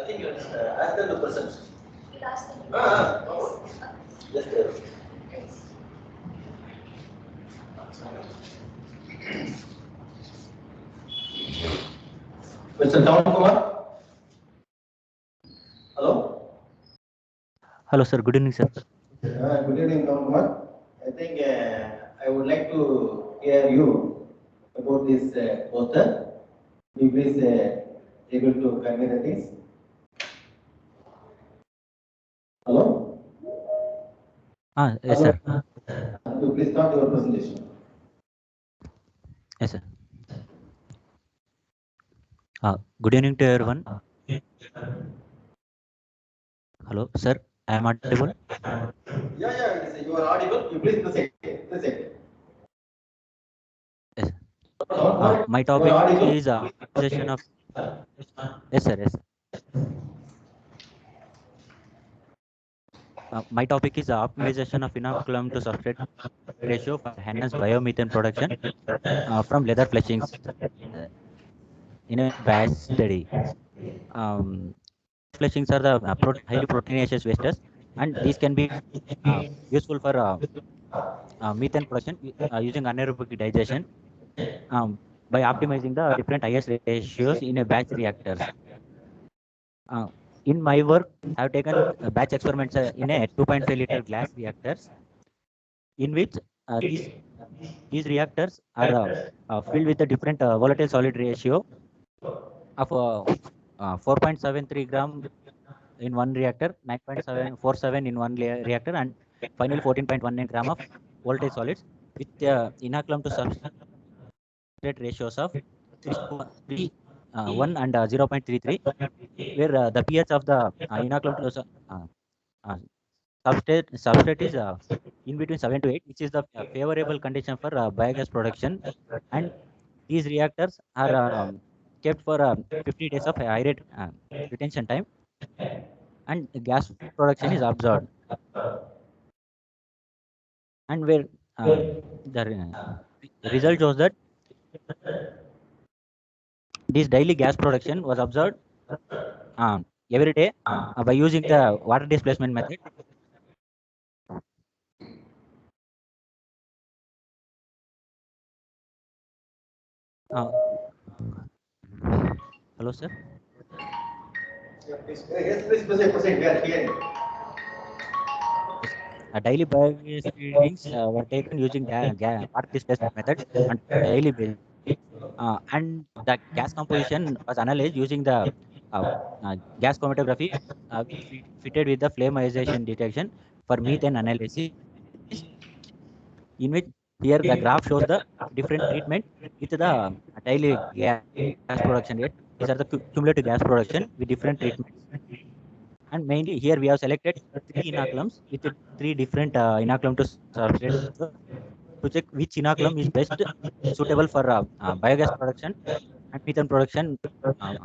I think it's ask them the questions. Ask them. Just Mr. Town Kumar. Hello. Hello, sir. Good evening, sir. Good evening, Town Kumar. I think I would like to hear you about this author. Will you please able to convey the things? Hello? Yes, sir. You please start your presentation. Yes, sir. Good evening to everyone. Hello, sir. I am audible. Yeah, you are audible. You please proceed. Yes. My topic is optimization of. Yes, sir. Yes. My topic is optimization of inoculum to substrate ratio for enhanced biomethane production from leather fleshings in a batch study. Fleshings are the highly proteinaceous wastes, and these can be useful for methane production using anaerobic digestion by optimizing the different IS ratios in a batch reactors. In my work, I have taken batch experiments in a 2.5 liter glass reactors, in which these reactors are filled with a different volatile solid ratio of 4.73 gram in one reactor, 9.747 in one reactor, and finally 14.19 gram of volatile solids with inoculum to substrate ratios of 1 and 0.33, where the pH of the inoculum to substrate is in between 7 to 8, which is the favorable condition for biogas production. And these reactors are kept for 50 days of high rate retention time, and gas production is observed. And where the result shows that this daily gas production was observed every day by using the water displacement method. Hello, sir. Yes, please proceed. We are hearing. Daily biogas readings were taken using water displacement method on daily basis, and the gas composition was analyzed using the gas chromatography fitted with the flameization detection for methane analysis, in which here the graph shows the different treatment with the daily gas production rate. These are the cumulative gas production with different treatments. And mainly here we have selected 3 inoculums with 3 different inoculum to substrate to check which inoculum is best suitable for biogas production and methane production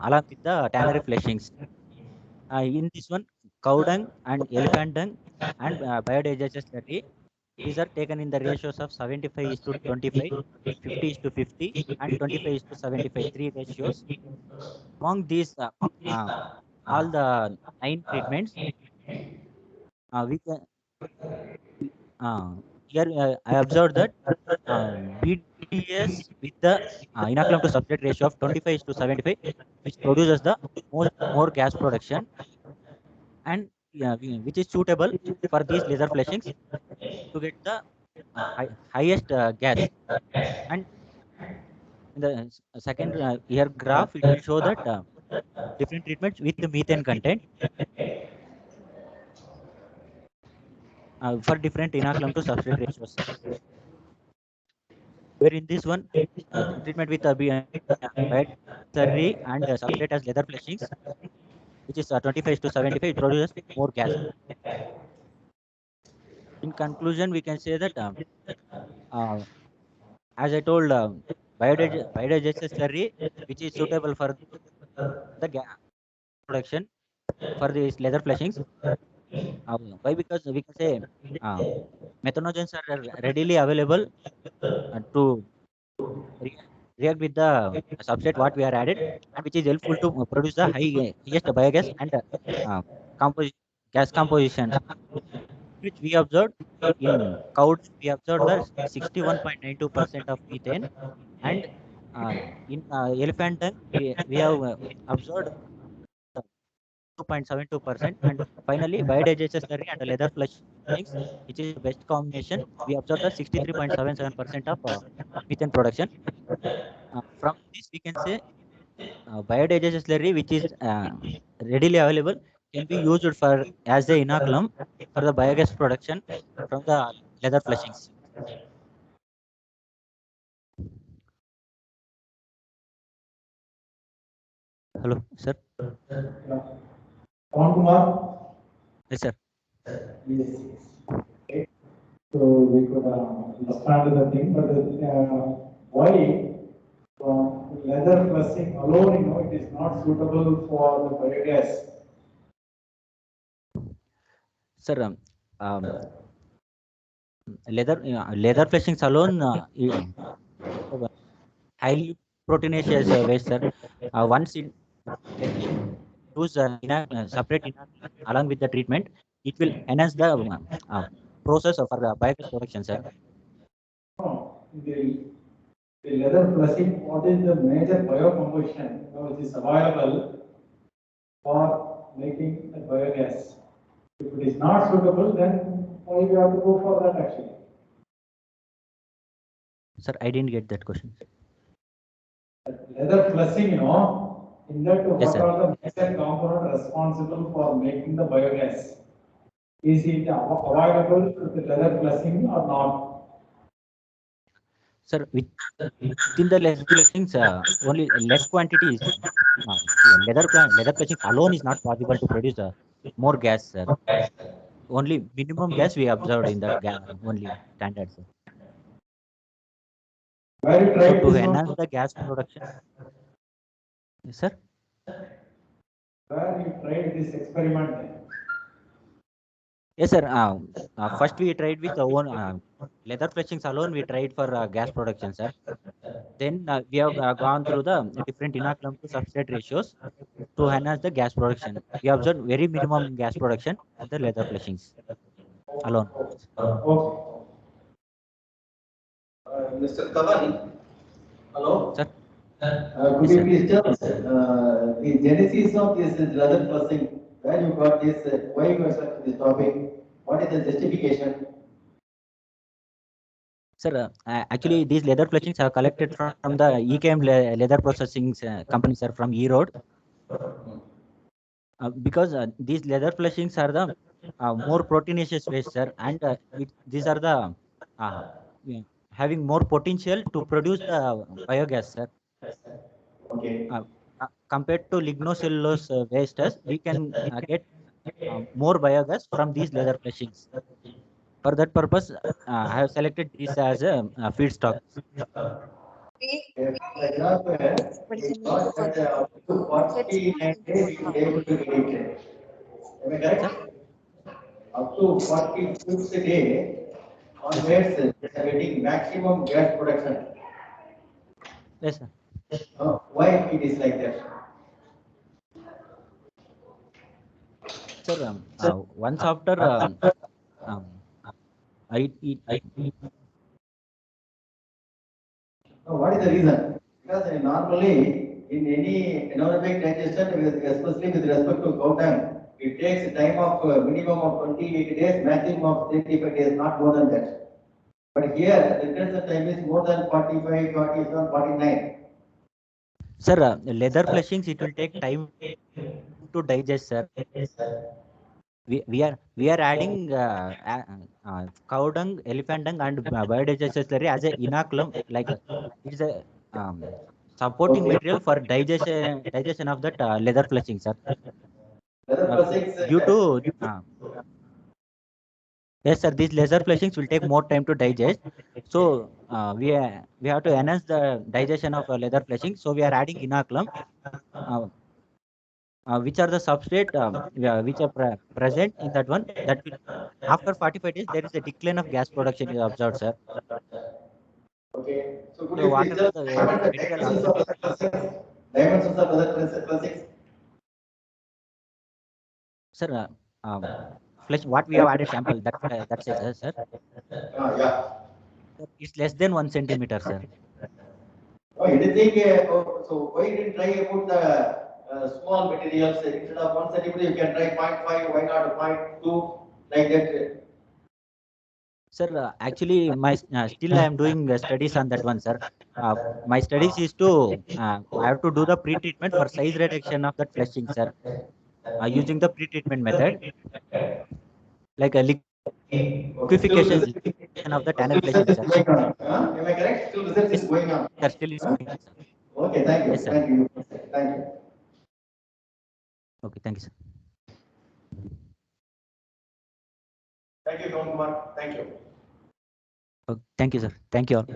along with the tannery fleshings. In this one, cow dung and elephant dung and biodigester study, these are taken in the ratios of 75 is to 25, 50 is to 50, and 25 is to 75, 3 ratios. Among these, all the 9 treatments, we can here I observed that BDS with the inoculum to substrate ratio of 25 is to 75, which produces the more gas production, and which is suitable for these laser fleshings to get the highest gas. And in the second here graph, it will show that different treatments with the methane content for different inoculum to substrate ratios. Where in this one, treatment with battery and substrate as leather fleshings, which is 25 to 75, it produces more gas. In conclusion, we can say that as I told, biodigester slurry, which is suitable for the gas production for these leather fleshings. Why? Because we can say methanogens are readily available to react with the substrate what we are added, and which is helpful to produce the highest biogas and compo gas compositions, which we observed in cow dung. We observed the 61.92% of methane, and in elephant dung we have observed 2.72%, and finally biodigester slurry and leather flushings, which is the best combination. We observed the 63.77% of methane production. From this we can say biodigester slurry, which is readily available, can be used for as the inoculum for the biogas production from the leather flushings. Hello, sir. On Kumar? Yes, sir. Yes. Okay. So we could understand the thing, but why leather flushing alone, it is not suitable for the biogas? Sir, leather flushings alone highly proteinous waste, sir. Once when we use separate inoculum along with the treatment, it will enhance the process of our biogas production, sir. No, the leather flushing, what is the major biocomposition which is available for making the biogas? If it is not suitable, then why we have to go for that actually? Sir, I didn't get that question. Leather flushing, in that Yes, what sir. are the major components responsible for making the biogas? Is it avoidable with leather flushing or not? Sir, within the leather flushings, only less quantity is leather flushings alone is not possible to produce more gas, sir. Only minimum gas we observed in that only standard, sir. Where you So tried to this enhance one? the gas production, yes, sir. Where you tried this experiment? Yes, sir. First we tried with our own leather flushings alone. We tried for gas production, sir. Then we have gone through the different inoculum to substrate ratios to enhance the gas production. We observed very minimum gas production with the leather flushings alone. Okay. Mr. Kavan, hello? Sir, Could yes, you sir. please tell us the genesis of this leather flushing? Where you got this? Why you are selected this topic? What is the justification? Sir, actually, these leather flushings are collected from the EKM leather processing company, sir, from E-Road. Because these leather flushings are the more proteinaceous waste, sir, and these are the uh, yeah, having more potential to produce the biogas, sir. Okay. Compared to lignocellulose wastes, we can get more biogas from these leather flushings. For that purpose, I have selected this as a feedstock. For example, it got that up to 49 days you will be able to get it. Am I Sir? correct? Up to 45th day onwards, they are getting maximum gas production. Yes, sir. Why it is like that? Sir, once after um, it What is the reason? Because normally in any anaerobic digestion, especially with respect to cow dung, it takes a time of minimum of 28 days, maximum of 35 days, not more than that. But here, the retention time is more than 45, 47, 49. Sir, leather flushings, it will take time to digest, sir. We are adding cow dung, elephant dung, and biodigester slurry as a inoculum, like it is a supporting Okay. material for digestion of that leather flushing, sir. Leather Uh, flushings, due to yes, sir, these leather flushings will take more time to digest. So we have to enhance the digestion of leather flushing. So we are adding inoculum. Uh, which are the substrate which are present in that one, that will after 45 days there is a decline of gas production is observed, sir. Okay, so could So you what please are tell the what are the critical dimensions of aspects? the classics? Dimensions of other classics? Sir, flesh, what we have added sample, that says, sir, Yeah. sir, it's less than 1 centimeter, sir. Oh, anything, so why didn't try about the small materials? Instead of 1 centimeter, you can try 0.5, why not 0.2, like that? Sir, actually, my still I am doing studies on that one, sir. My studies is to I have to do the pre-treatment for size reduction of that fleshing, sir, using the pre-treatment method, like a Okay, still liquefaction research, of the still tunnel research fleshing, is sir. going on. Am I correct? Still research is Yes, going on. sir, still is going, sir. Okay, thank you. Yes, sir. Thank you. Thank you. Okay, thank you, sir. Thank you, Kumar. Thank you. Okay, thank you, sir. Thank you all.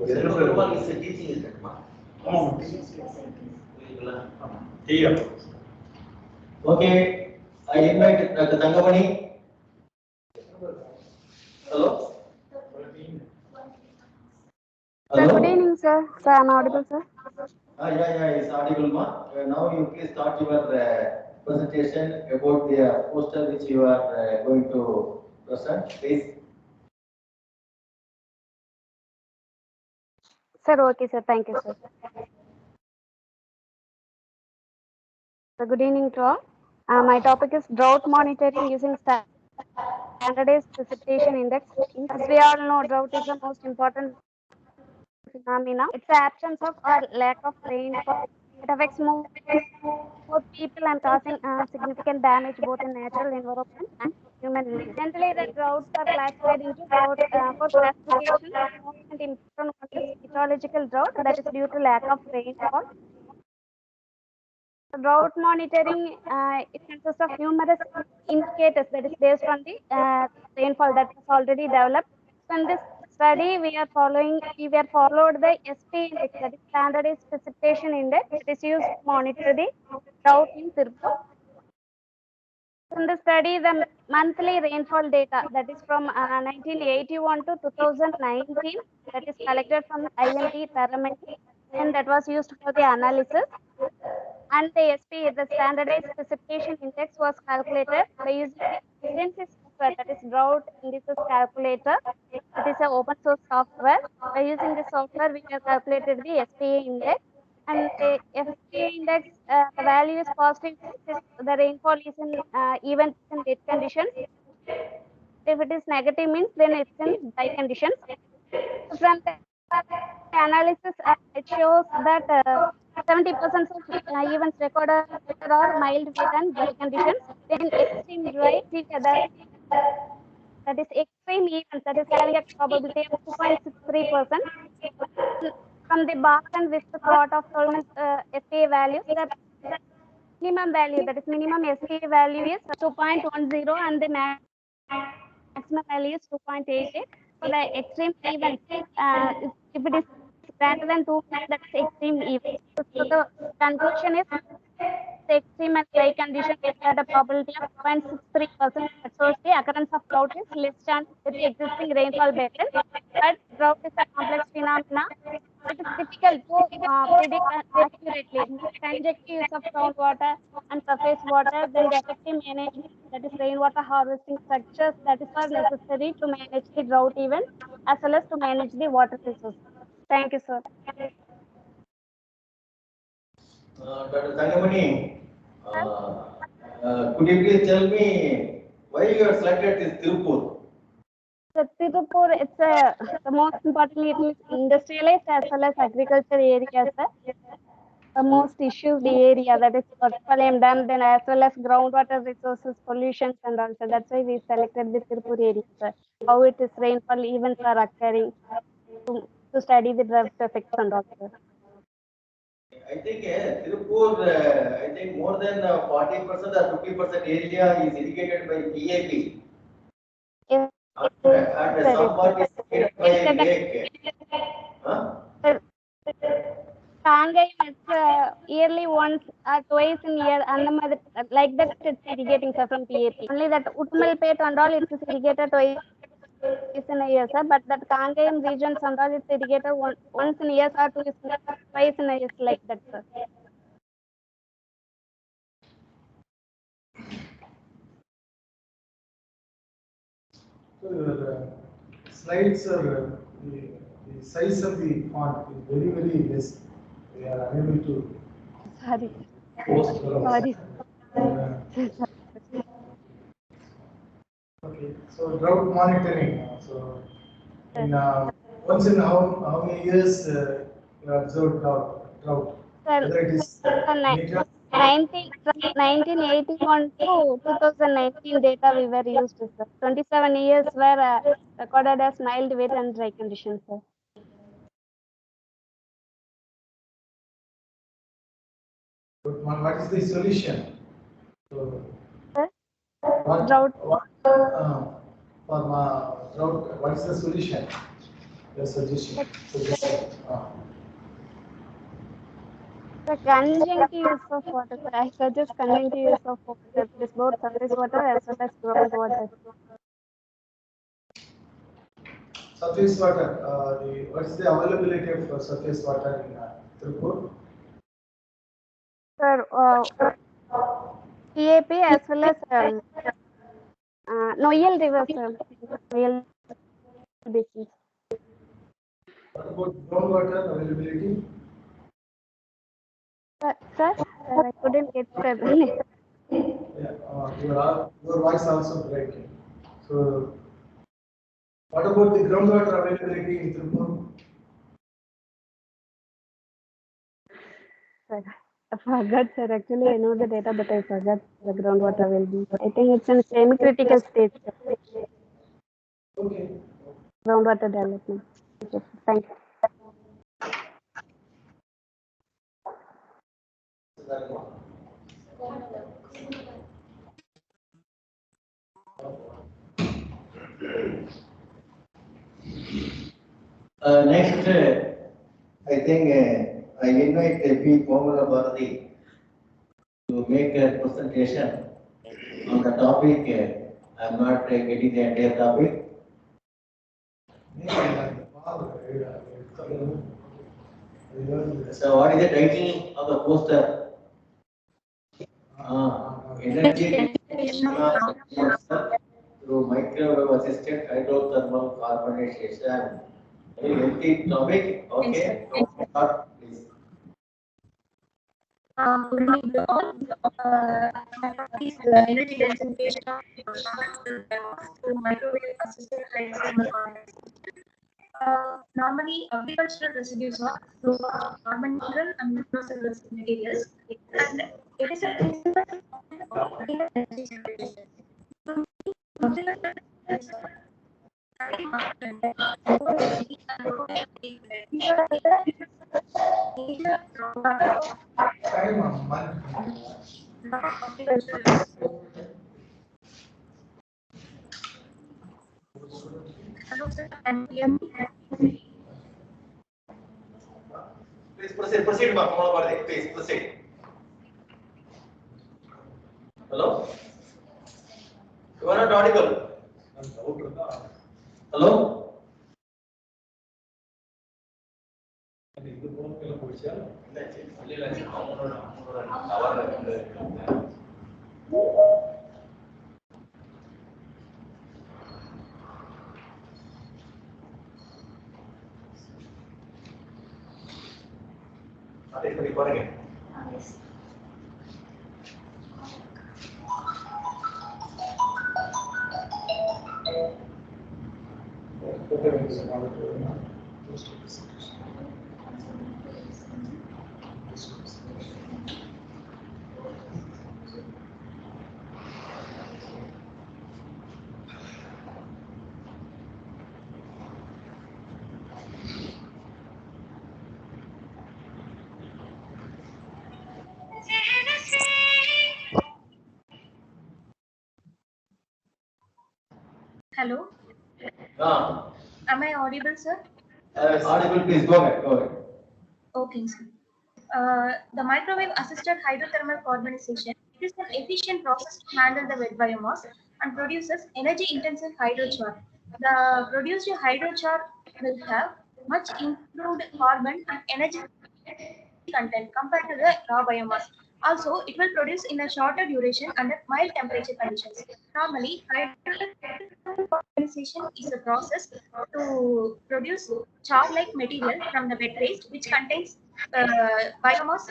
Is a teaching is that, ma? Okay, I invite Dr. Tangamani. Hello? Sir, good Hello? evening, sir. Sir, I'm audible, sir. Yeah, it's audible, ma. Now you please start your presentation about the poster which you are going to present, please. Sir, okay, sir. Thank you, sir. So, good evening to all. My topic is drought monitoring using standardized precipitation index. As we all know, drought is the most important phenomena. It's the absence of or lack of rainfall. It affects more people and causing significant damage both in natural environment and human life. Generally, the droughts are classified into four classifications. The most important one is meteorological drought, that is due to lack of rainfall. Drought monitoring it consists of numerous indicators that is based on the rainfall that was already developed. So in this study, we were followed the SP index, that is standardized precipitation index, that is used to monitor the drought in Tirupur. In the study, the monthly rainfall data, that is from 1981 to 2019, that is collected from IMT Taramani, and that was used for the analysis. And the the standardized precipitation index, was calculated by using the agency software, that is drought indices calculator. It is an open source software. By using the software, we have calculated the SPA index. And the SPA index, the value is positive if the rainfall is in even in wet conditions. If it is negative, means then it's in dry conditions. So from the analysis, it shows that 70% of events recorded are mild wet and dry conditions. Then extreme dry, severe weather, that is extreme events, that is having a probability of 2.63%. From the bark and whisk sort of solvent SPA values, the minimum value, that is minimum SPA value is 2.10, and the maximum value is 2.88. For the extreme events, if it is greater than 2, that is extreme events. So the conclusion is the extreme and dry conditions at a probability of 0.63%. That shows the occurrence of drought is less than with the existing rainfall patterns. But drought is a complex phenomena. It is difficult to predict accurately. Conjective use of groundwater and surface water, then the effective management, that is rainwater harvesting structures, that is are necessary to manage the drought event as well as to manage the water resources. Thank you, sir. Dr. Tangamani, could you please tell me why you have selected this Tirupur? So Tirupur, it's the most importantly, it is industrialized as well as agriculture area, sir. The most issued area, that is Kottpalayam Dam, then as well as groundwater resources, pollutions, and also that's why we selected the Tirupur area, sir. How it is rainfall events are occurring to study the drought effects and also. I think Tirupur, I think more than 40% or 50% area is irrigated by PAP. Yes, And some part is made by a lake. Huh? Kangayam is yearly once or twice in year, and like that it's irrigating, sir, from PAP. Only that Uttamalpet and all it's irrigated twice in a year, sir. But that Kangayam regions and all it's irrigated once in a year or twice in a year, like that, sir. So your slides are the size of the font is very, very less. We are unable to Sorry. post the Sorry. Okay, so drought monitoring. So in once in how many years you observed drought? Sir, Whether it is major. 1981 to 2019 data we were used, sir. 27 years were recorded as mild, wet, and dry conditions, sir. What is the solution? So, Sir? what, Drought. For drought, what is the solution? Your suggestion. The conjunctive use of water, sir. I suggest conjunctive use of water. That is both surface water as well as groundwater. Surface water. What is the availability of surface water in Tirupur? Sir, PAP as well as Noyal River, sir. Noyal basin. What about groundwater availability? Sir, I couldn't get the Yeah, your voice also breaking. So, what about the groundwater availability in Tirupur? Sir, I forgot, sir. Actually, I know the data, but I forgot the groundwater will be. I think it's in semi-critical stage, sir. Okay. Groundwater development. Okay, thank you. Next, I think I invite P. Komala Bharati to make a presentation on the topic. I'm not getting the entire topic. So, what is the title of the poster? Energy through microwave assisted hydrothermal carbonization. Very healthy topic. Okay. Please. Good evening to all. Is energy densification of through microwave assisted hydrothermal carbonization. Normally, agricultural residues are through carbon neutral and non-cellulose materials, and it is a principle of energy generation. These are the major drawbacks of agricultural. Hello, sir. Can you hear me? Please proceed, Komala Bharati. Please proceed. Hello? You are not audible. Hello? Hello. Am I audible, sir? Audible, please go ahead. Go ahead. Okay, sir. The microwave-assisted hydrothermal carbonization is an efficient process to handle the wet biomass and produces energy-intensive hydrochar. The produced hydrochar will have much improved carbon and energy content compared to the raw biomass. Also, it will produce in a shorter duration under mild temperature conditions. Normally, hydrothermal carbonization is a process to produce char-like material from the wet waste, which contains biomass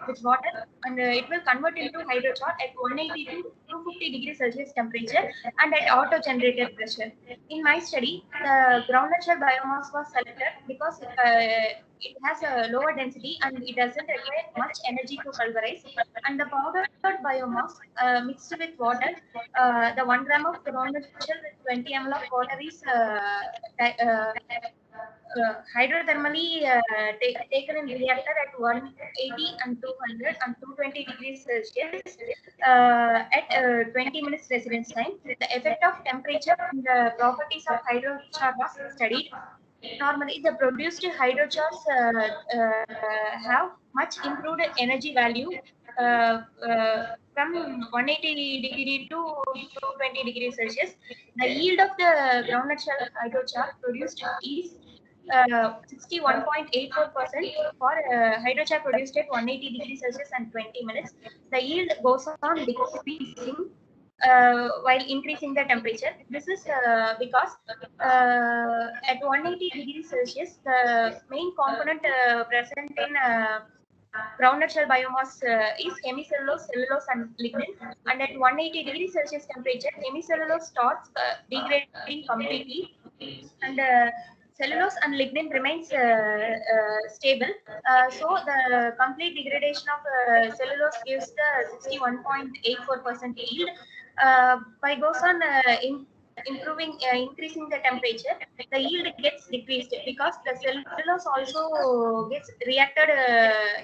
with water, and it will convert into hydrochar at 180 to 250 degrees Celsius temperature and at auto-generated pressure. In my study, the groundnut shell biomass was selected because it has a lower density and it doesn't require much energy to pulverize. And the powdered biomass mixed with water, the 1 gram of groundnut shell with 20 ml of water is hydrothermally taken in reactor at 180 and 200 and 220 degrees Celsius at 20 minutes residence time. The effect of temperature and the properties of hydrochar was studied. Normally, the produced hydrochars have much improved energy value from 180 degree to 220 degrees Celsius. The yield of the groundnut shell hydrochar produced is 61.84% for hydrochar produced at 180 degrees Celsius and 20 minutes. The yield goes on decreasing while increasing the temperature. This is because at 180 degrees Celsius, the main component present in groundnut shell biomass is hemicellulose, cellulose, and lignin. And at 180 degrees Celsius temperature, hemicellulose starts degrading completely, and cellulose and lignin remains stable. So the complete degradation of cellulose gives the 61.84% yield. By goes on increasing the temperature, the yield gets decreased because the cellulose also gets reacted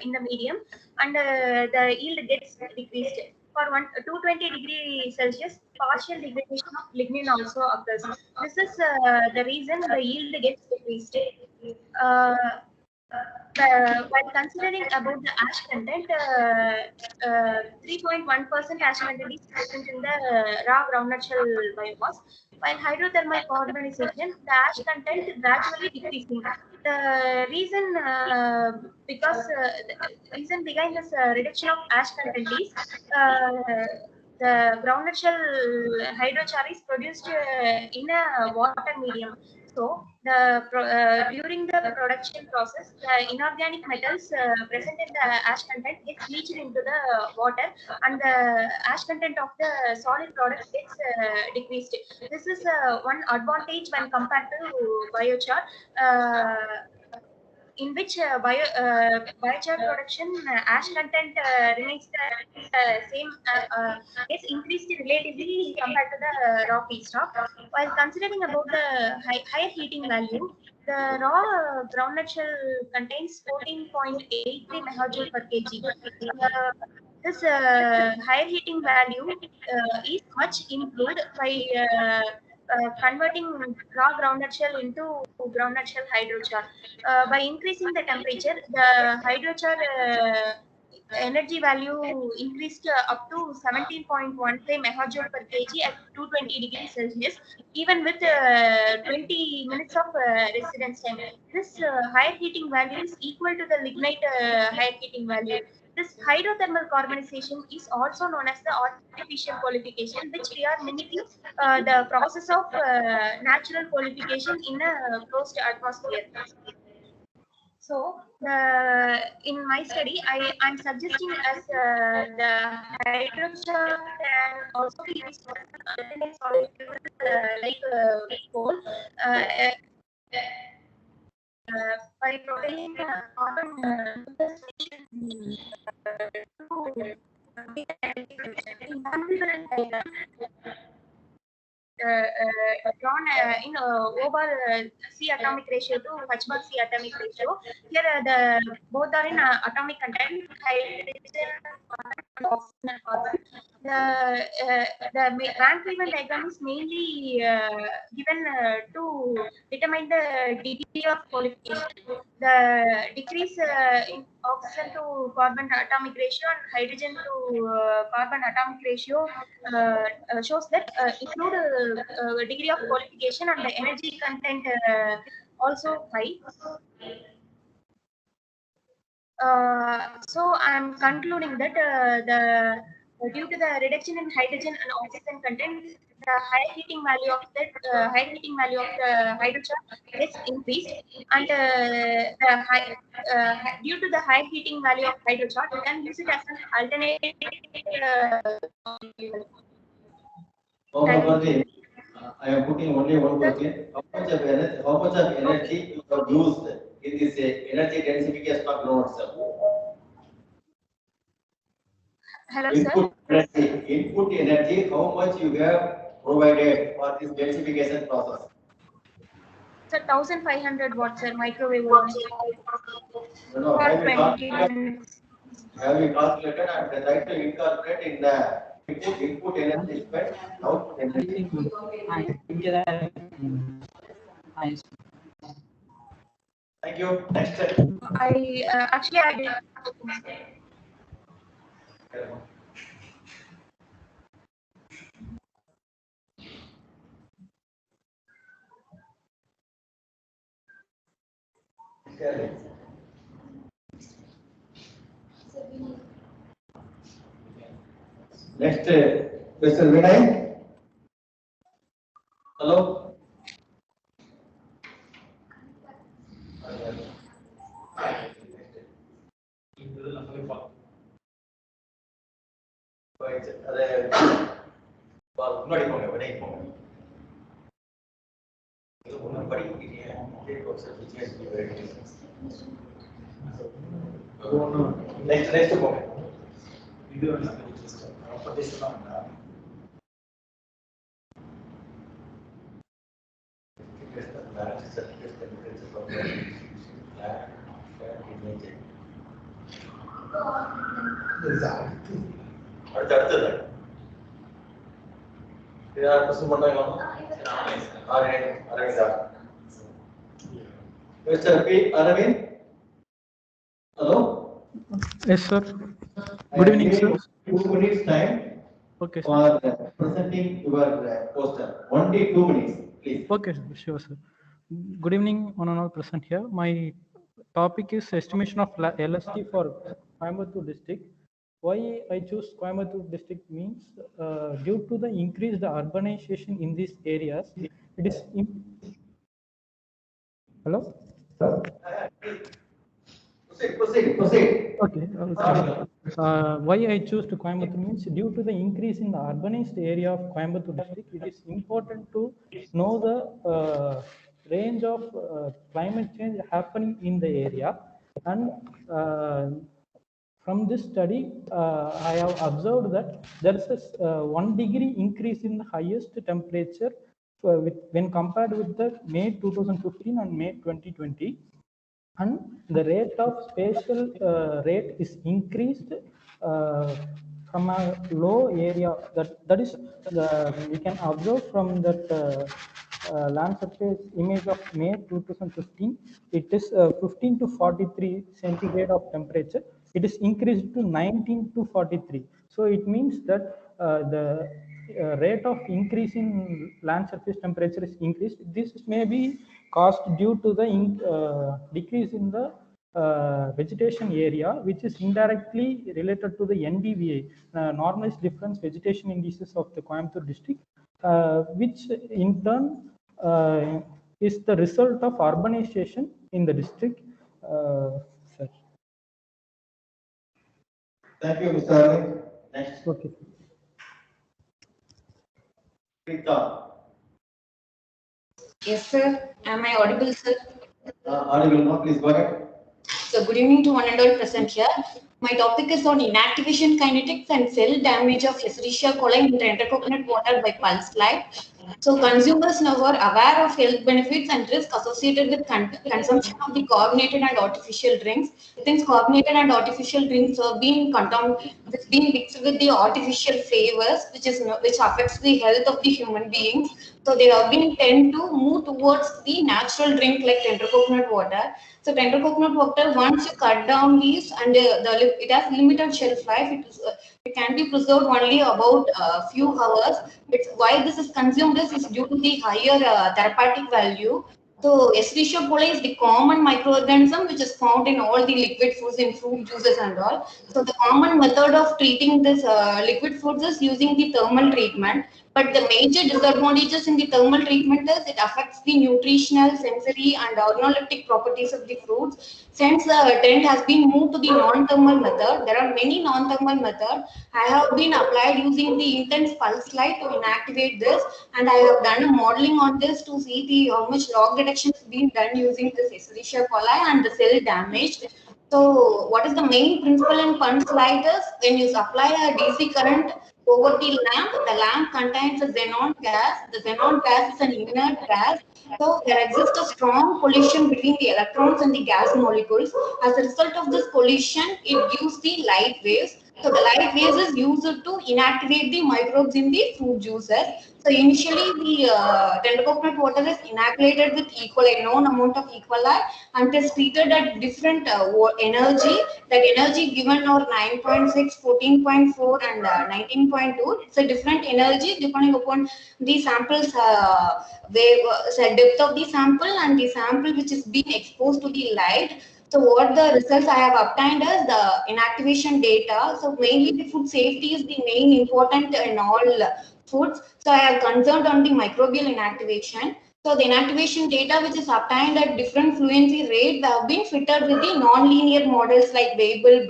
in the medium, and the yield gets decreased. For 220 degrees Celsius, partial degradation of lignin also occurs. This is the reason the yield gets decreased. While considering about the ash content, 3.1% ash content is present in the raw groundnut shell biomass. While hydrothermal carbonization, the ash content gradually decreasing. The reason, because the reason behind this reduction of ash content is the groundnut shell hydrochar is produced in a water medium. So during the production process, the inorganic metals present in the ash content gets leached into the water, and the ash content of the solid product gets decreased. This is one advantage when compared to biochar. In which biochar production ash content remains the same, gets increased relatively compared to the raw feedstock. While considering about the higher heating value, the raw groundnut shell contains 14.83 megajoule per kg. This higher heating value is much improved by converting raw groundnut shell into groundnut shell hydrochar. By increasing the temperature, the hydrochar energy value increased up to 17.15 megajoule per kg at 220 degrees Celsius, even with 20 minutes of residence time. This higher heating value is equal to the lignite higher heating value. This hydrothermal carbonization is also known as the artificial qualification, which we are mimicking the process of natural qualification in a closed atmosphere. So, in my study, I'm suggesting as the hydrochar can also be used for alternate solid like coal. By providing carbon to the station drawn in over C atomic ratio to H bar C atomic ratio. Here the both are in atomic content. Hydrogen oxygen and carbon. The Van Cleveland diagram is mainly given to determine the degree of qualification. The decrease in oxygen to carbon atomic ratio and hydrogen to carbon atomic ratio shows that include degree of qualification and the energy content also high. So I'm concluding that due to the reduction in hydrogen and oxygen content, the high heating value of the hydrogen gets increased, and due to the high heating value of hydrogen, we can use it as an alternate. I am putting only one question. How much of energy you have used in this energy densification of ground cell? Hello, sir. Input energy, how much you have provided for this densification process? Sir, 1500 watts, sir, microwave oven. No, For have 20 minutes. you calculated and try to incorporate in the input energy spent, output energy? Thank you. Next. I actually I did. Next, Mr. Vinay. Hello. முன்னாடி போங்க விடைக்கு போங்க இது ஒன்றும் படிக்கிறீங்க next போங்க இது அடுத்தது யார் பிரசன் பண்றாங்களா அரவிந்தா mister P Aravind hello yes sir good evening sir 2 minutes time okay for presenting your poster only 2 minutes please okay sure sir good evening one and all present here my topic is estimation of LST for Coimbatore district. Why I choose Coimbatore district means due to the increased urbanization in these areas, it is hello. Proceed. Okay. Why I choose to Coimbatore means due to the increase in the urbanized area of Coimbatore district, it is important to know the range of climate change happening in the area, and from this study, I have observed that there is a 1 degree increase in the highest temperature when compared with the May 2015 and May 2020, and the rate of spatial rate is increased from a low area. That is, we can observe from that land surface image of May 2015. It is 15 to 43 centigrade of temperature. It is increased to 19 to 43. So it means that the rate of increase in land surface temperature is increased. This may be caused due to the decrease in the vegetation area, which is indirectly related to the NDVI, normalized difference vegetation indices of the Coimbatore district, which in turn is the result of urbanization in the district. Sir. Thank you, Mr. Arvind. Next. Okay. Rita. Yes, sir. Am I audible, sir? Audible now, please go ahead. So, good evening to one and all present here. My topic is on inactivation kinetics and cell damage of Escherichia coli in enterococonut water by pulse light. So consumers now are aware of health benefits and risks associated with consumption of the carbonated and artificial drinks. Since carbonated and artificial drinks are being being mixed with the artificial flavors, which affects the health of the human beings. So they have been tend to move towards the natural drink like tender coconut water. So tender coconut water, once you cut down these and it has limited shelf life, it can be preserved only about a few hours. It's why this is consumed is due to the higher therapeutic value. So Escherichia coli is the common microorganism which is found in all the liquid foods, in fruit juices and all. So the common method of treating this liquid foods is using the thermal treatment. But the major disadvantages in the thermal treatment is it affects the nutritional, sensory, and organoleptic properties of the fruits. Since the trend has been moved to the non-thermal method, there are many non-thermal methods. I have been applied using the intense pulse light to inactivate this, and I have done a modeling on this to see the how much log reduction is being done using this Escherichia coli and the cell damage. So, what is the main principle in pulse light is when you apply a DC current over the lamp contains a xenon gas. The xenon gas is an inert gas. So there exists a strong collision between the electrons and the gas molecules. As a result of this collision, it gives the light waves. So the light waves is used to inactivate the microbes in the fruit juices. So initially the tender coconut water is inoculated with E. coli, known amount of E. coli, and is treated at different energy. That energy given are 9.6, 14.4 and 19.2. It's a different energy depending upon the samples depth of the sample and the sample which is being exposed to the light. So what the results I have obtained is the inactivation data. So mainly the food safety is the main important in all foods. So I have concerned on the microbial inactivation. So the inactivation data which is obtained at different fluency rate have been fitted with the non-linear models like Weibull,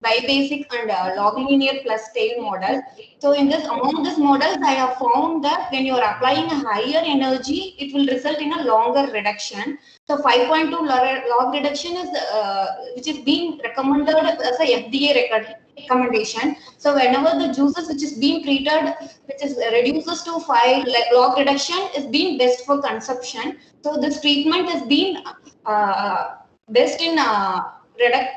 bibasic and log linear plus tail model. So in this among these models, I have found that when you are applying a higher energy, it will result in a longer reduction. So 5.2 log reduction is which is being recommended as a FDA recommendation. So whenever the juices which is being treated, which is reduces to 5 log reduction, is being best for consumption. So this treatment is being best in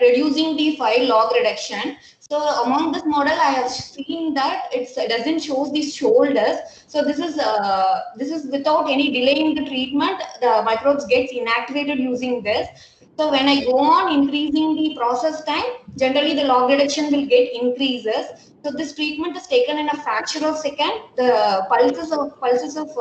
reducing the 5 log reduction. So among this model, I have seen that it doesn't show the shoulders. So this is without any delay in the treatment. The microbes gets inactivated using this. So when I go on increasing the process time, generally the log reduction will get increases. So this treatment is taken in a fraction of second. The pulses of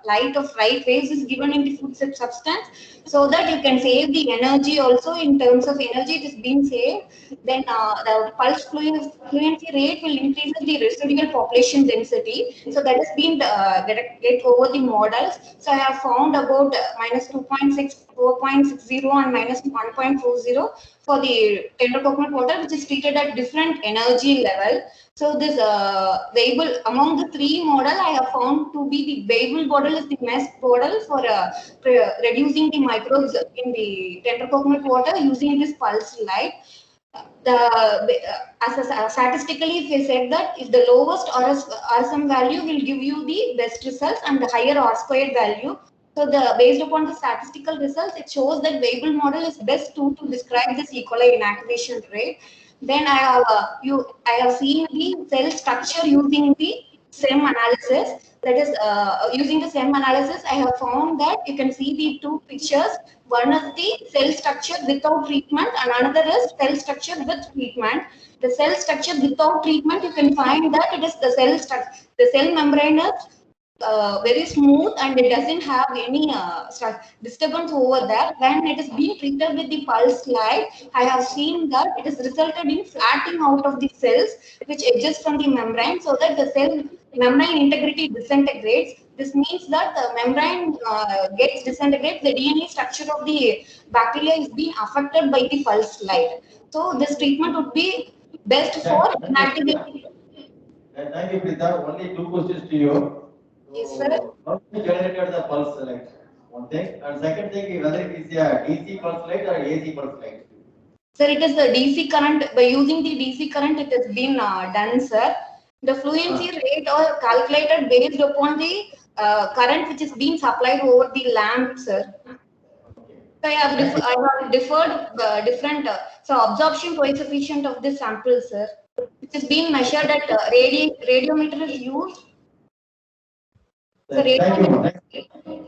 light of light waves is given in the food substance, so that you can save the energy also. In terms of energy, it is being saved. Then the pulse fluency rate will increase the residual population density. So that has been get over the models. So I have found about minus 2.6, 4.60 and minus 1.40 for the tender coconut water, which is treated at different energy level. So this Weibull, among the three model, I have found to be the Weibull model is the best model for reducing the microbes in the tender coconut water using this pulse light. Statistically, if we said that if the lowest RSM value will give you the best results and the higher R squared value. So based upon the statistical results, it shows that Weibull model is best to describe this E. coli inactivation rate. Then I have seen the cell structure using the SEM analysis. That is using the SEM analysis, I have found that you can see the two pictures. One is the cell structure without treatment, and another is cell structure with treatment. The cell structure without treatment, you can find that it is the cell structure. The cell membrane is very smooth and it doesn't have any disturbance over there. When it is being treated with the pulse light, I have seen that it is resulted in flattening out of the cells which exist from the membrane, so that the cell membrane integrity disintegrates. This means that the membrane gets disintegrated, the DNA structure of the bacteria is being affected by the pulse light. So this treatment would be best for inactivating. Thank you, Prita. Only two questions to you. Yes, sir. How do you generate the pulse light? One thing. And second thing, whether it is a DC pulse light or AC pulse light. Sir, it is the DC current. By using the DC current, it has been done, sir. The fluency rate are calculated based upon the current which is being supplied over the lamp, sir. So I have differed different so absorption coefficient of the sample, sir, which is being measured at radiometer is used. So Thank you, radiometer.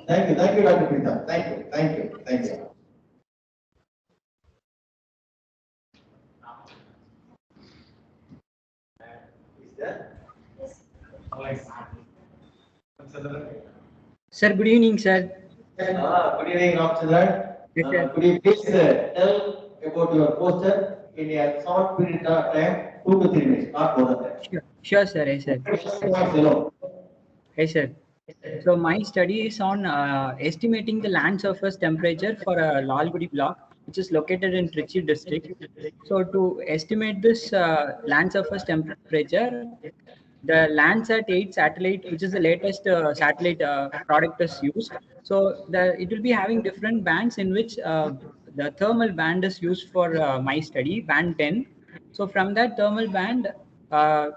thank you, Dr. Preeta. Thank you. Is there? Sir, good evening, sir. Good evening, Ramchandran. Yes, sir. Could you please tell about your poster in a short period of time, 2 to 3 minutes, not more than that. Sure, sir. Yes, sir. Hello. Yes, sir. So my study is on estimating the land surface temperature for a Lalgudi block, which is located in Trichy district. So to estimate this land surface temperature, the Landsat 8 satellite, which is the latest satellite product, is used. So it will be having different bands in which the thermal band is used for my study, band 10. So from that thermal band, uh,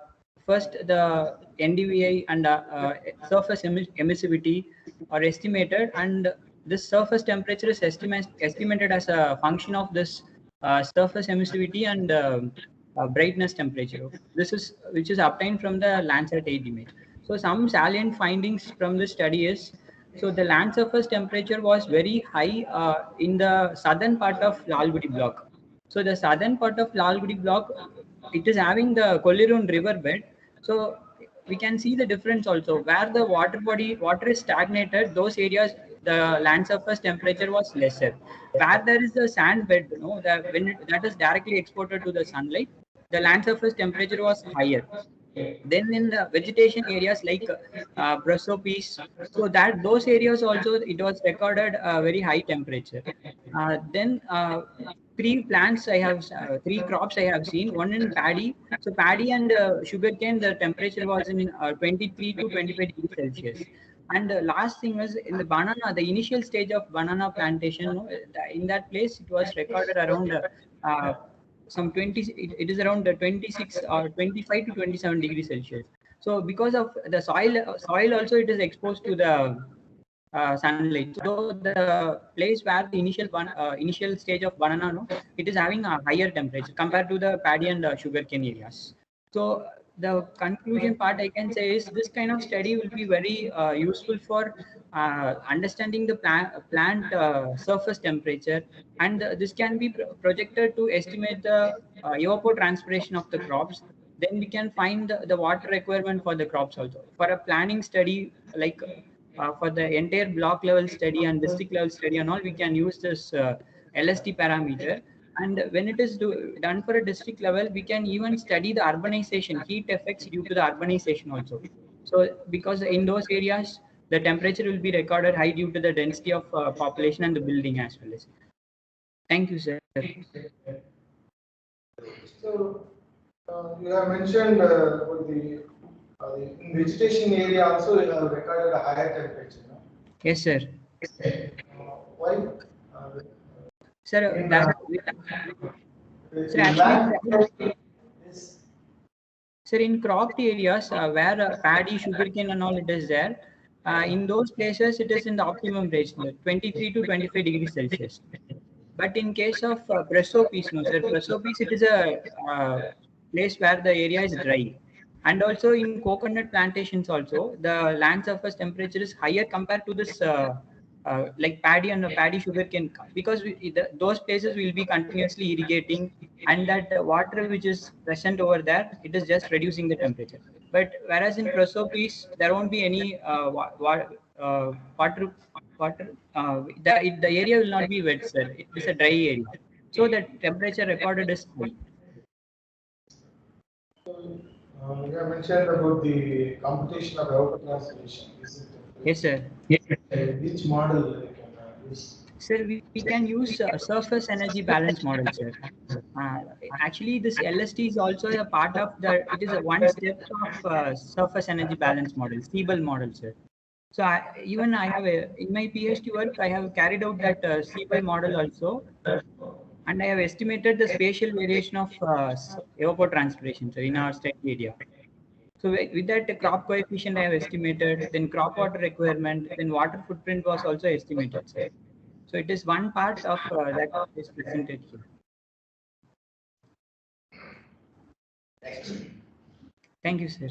first the NDVI and surface emissivity are estimated, and this surface temperature is estimated as a function of this surface emissivity and brightness temperature. This is which is obtained from the Landsat 8 image. So some salient findings from this study is, so the land surface temperature was very high in the southern part of Lalgudi block. So the southern part of Lalgudi block, it is having the Kollirun river bed. So we can see the difference also, where the water is stagnated, those areas the land surface temperature was lesser. Where there is the sand bed, that when that is directly exported to the sunlight, the land surface temperature was higher. Then in the vegetation areas like Brasopis, so that those areas also it was recorded a very high temperature. Then three crops I have seen. One in paddy. So paddy and sugarcane, the temperature was in 23 to 25 degrees Celsius. And the last thing was in the banana, the initial stage of banana plantation. In that place, it was recorded around some 20. It is around 26 or 25 to 27 degrees Celsius. So because of the soil also it is exposed to the sunlight. So the place where the initial stage of banana, it is having a higher temperature compared to the paddy and sugarcane areas. So the conclusion part I can say is this kind of study will be very useful for understanding the plant surface temperature, and this can be projected to estimate the evapotranspiration of the crops. Then we can find the water requirement for the crops also. For a planning study, like for the entire block level study and district level study and all, we can use this LST parameter. And when it is done for a district level, we can even study the urbanization, heat effects due to the urbanization also. So because in those areas, the temperature will be recorded high due to the density of population and the building as well as. Thank you, sir. So you have mentioned about the in vegetation area also you have recorded a higher temperature. No? Yes, sir. Why? Sir, In, that, sir, actually, sir, in cropped areas where paddy, sugarcane, and all it is there, in those places it is in the optimum range, 23 to 25 degrees Celsius. But in case of Brasopis, no, sir, Brasopis, it is a place where the area is dry. And also in coconut plantations also, the land surface temperature is higher compared to this like paddy and paddy sugarcane, because those places will be continuously irrigating, and that water which is present over there, it is just reducing the temperature. But whereas in Prosopis, there won't be any water. The area will not be wet, sir. It is a dry area. So the temperature recorded is high. you have mentioned about the computation of evapotranspiration. Yes, sir. Which model you can use? Sir, we can use surface energy balance model, sir. Actually, this LST is also a part of the, it is a one step of surface energy balance model, Siebel model, sir. So I have in my PhD work, I have carried out that Siebel model also. and I have estimated the spatial variation of evapotranspiration, so in our study area. So with that, the crop coefficient I have estimated, then crop water requirement, then water footprint was also estimated, sir. So it is one part of that is presented here. Thank you, sir.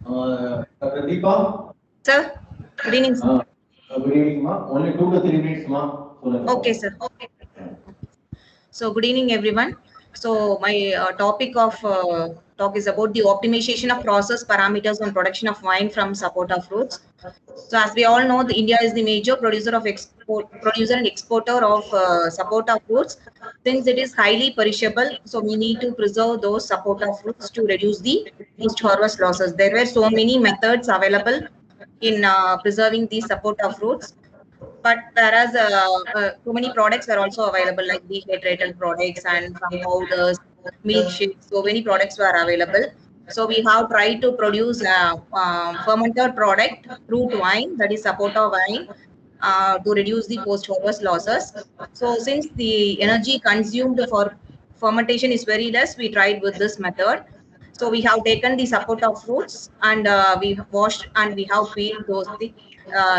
Dr. Deepa? Sir, good evening, sir. Good evening, ma. Only 2 to 3 minutes, ma. Okay, sir. So, good evening, everyone. So, my topic of talk is about the optimization of process parameters on production of wine from sapota fruits. So, as we all know, India is the major producer and exporter of sapota fruits. Since it is highly perishable, so we need to preserve those sapota fruits to reduce the post-harvest losses. There were so many methods available in preserving these sapota fruits. But whereas so many products were also available, like dehydrated products and some powders, milkshakes, so many products were available. So we have tried to produce a fermented product, fruit wine, that is sapota wine, to reduce the post-harvest losses. So since the energy consumed for fermentation is very less, we tried with this method. So we have taken the sapota fruits and we washed and we have peeled those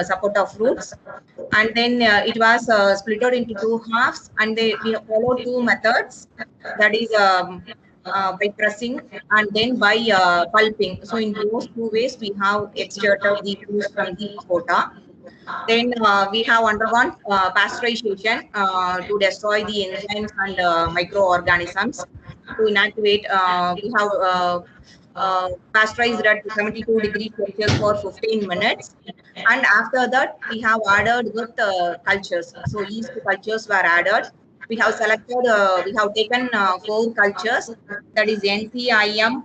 sapota fruits, and then it was split into two halves, and we followed two methods, that is by pressing and then by pulping. So in those two ways we have extracted the juice from the sapota. Then we have undergone pasteurization to destroy the enzymes and microorganisms to inactivate. We have pasteurized at 72 degrees Celsius for 15 minutes. And after that, we have added with cultures. So yeast cultures were added. We have selected, we have taken 4 cultures, that is NCIM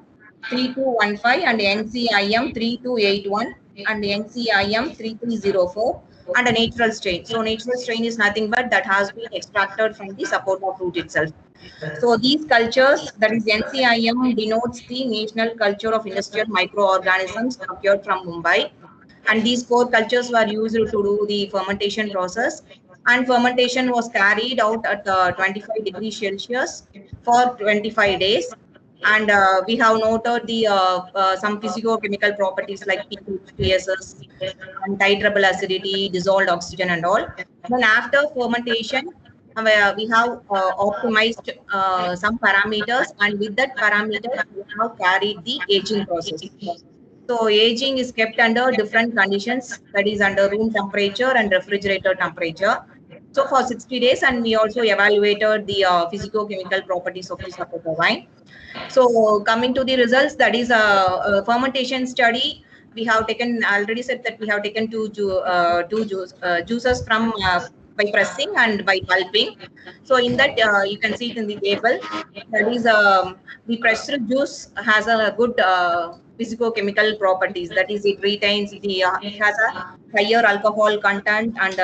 3215 and NCIM 3281 and NCIM 3304 and a natural strain. So natural strain is nothing but that has been extracted from the sapota fruit itself. So these cultures, that is NCIM, denotes the National Culture of Industrial Microorganisms procured from Mumbai. And these 4 cultures were used to do the fermentation process. And fermentation was carried out at 25 degrees Celsius for 25 days. And we have noted the some physicochemical properties like pH, PSS, and titratable acidity, dissolved oxygen, and all. Then after fermentation, we have optimized some parameters, and with that parameters, we have carried the aging process. So aging is kept under different conditions, that is under room temperature and refrigerator temperature. So for 60 days, and we also evaluated the physicochemical properties of the sapota wine. So coming to the results, that is a fermentation study. We have taken, already said that we have taken two juices from by pressing and by pulping. So in that you can see it in the table. That is the pressed juice has a good physicochemical properties. That is, it retains the it has a higher alcohol content and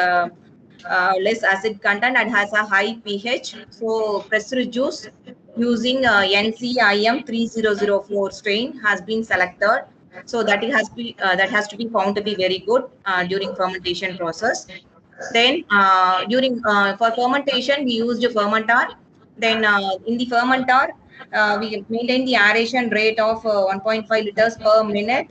less acid content and has a high pH. So pressed juice using NCIM 3004 strain has been selected. So that it has that has to be found to be very good during fermentation process. Then during for fermentation we used a fermenter. Then in the fermenter we maintain the aeration rate of 1.5 liters per minute,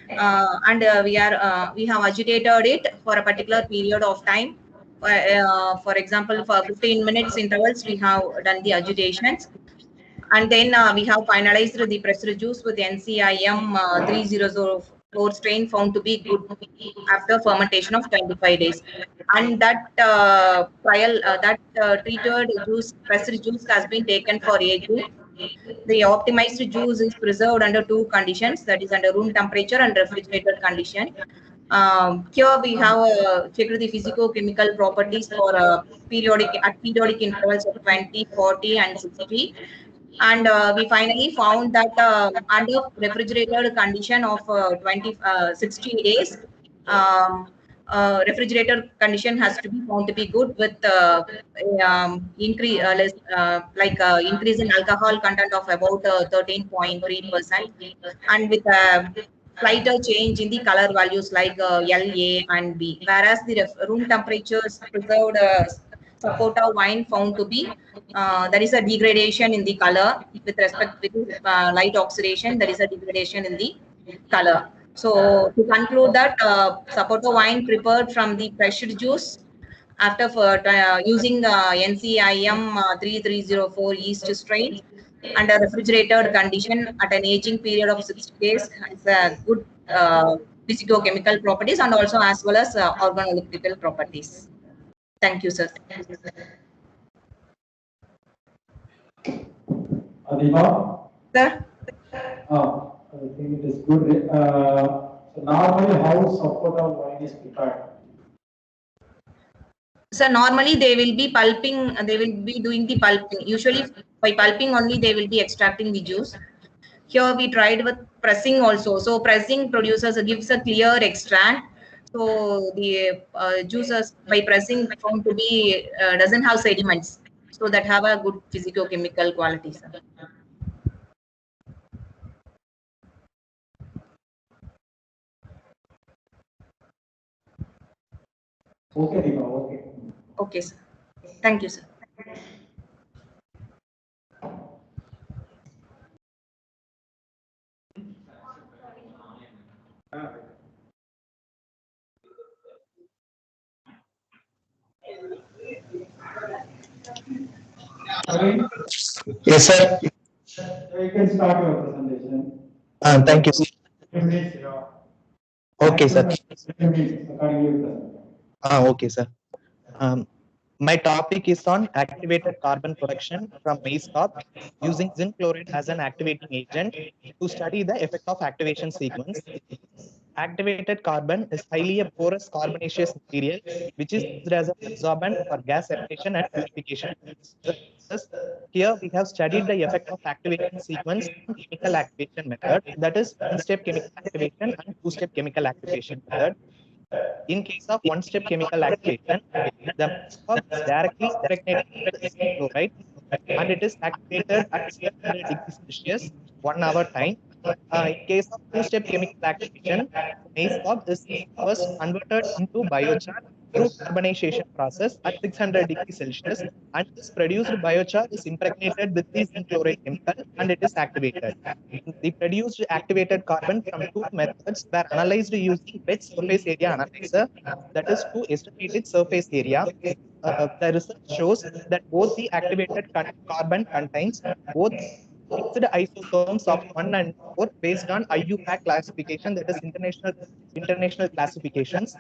and we have agitated it for a particular period of time. For example, for 15 minutes intervals, we have done the agitations. And then we have finalized the pressed juice with NCIM 3004 strain found to be good after fermentation of 25 days. And that treated juice, pressed juice has been taken for aging. The optimized juice is preserved under 2 conditions, that is under room temperature and refrigerated condition. Here we have checked the physicochemical properties for periodic intervals of 20, 40, and 60. And we finally found that under refrigerated condition of 60 days, refrigerator condition has to be found to be good with increase increase in alcohol content of about 13.3%, and with slighter change in the color values like L, A, and B. Whereas the room temperatures preserved Sapota wine found to be there is a degradation in the color with respect to light oxidation. There is a degradation in the color. So to conclude that Sapota wine prepared from the pressed juice after using NCIM 3304 yeast strain under refrigerated condition at an aging period of 60 days has a good physicochemical properties and also as well as organoleptical properties. Thank you, sir. Adiba? Sir? I think it is good. So normally how Sapota wine is prepared? So normally they will be pulping, they will be doing the pulping. Usually by pulping only they will be extracting the juice. Here we tried with pressing also. So pressing produces gives a clear extract. So the juices by pressing found to be doesn't have sediments. So that have a good physicochemical qualities. Okay, Adiba, okay. Okay, sir. Thank you, sir. Yes, sir. You can start your presentation. Thank you, sir. 10 minutes, yeah. Okay, sir. 10 minutes, accordingly you present. Okay, sir. My topic is on activated carbon production from maize cob using zinc chloride as an activating agent to study the effect of activation sequence. Activated carbon is highly a porous carbonaceous material which is used as an absorbent for gas separation and purification. Thus, here we have studied the effect of activation sequence on chemical activation method, that is one-step chemical activation and two-step chemical activation method. In case of one-step chemical activation, the maize is directly impregnated with zinc chloride and it is activated at 600 degrees Celsius 1 hour time. In case of two-step chemical activation, maize is first converted into biochar through carbonization process at 600 degrees Celsius, and this produced biochar is impregnated with the zinc chloride chemical and it is activated. The produced activated carbon from two methods were analyzed using wet surface area analyzer, that is to estimate its surface area. The research shows that both the activated carbon contains both mixed isotomes of 1 and 4 based on IUPAC classification, that is international classifications,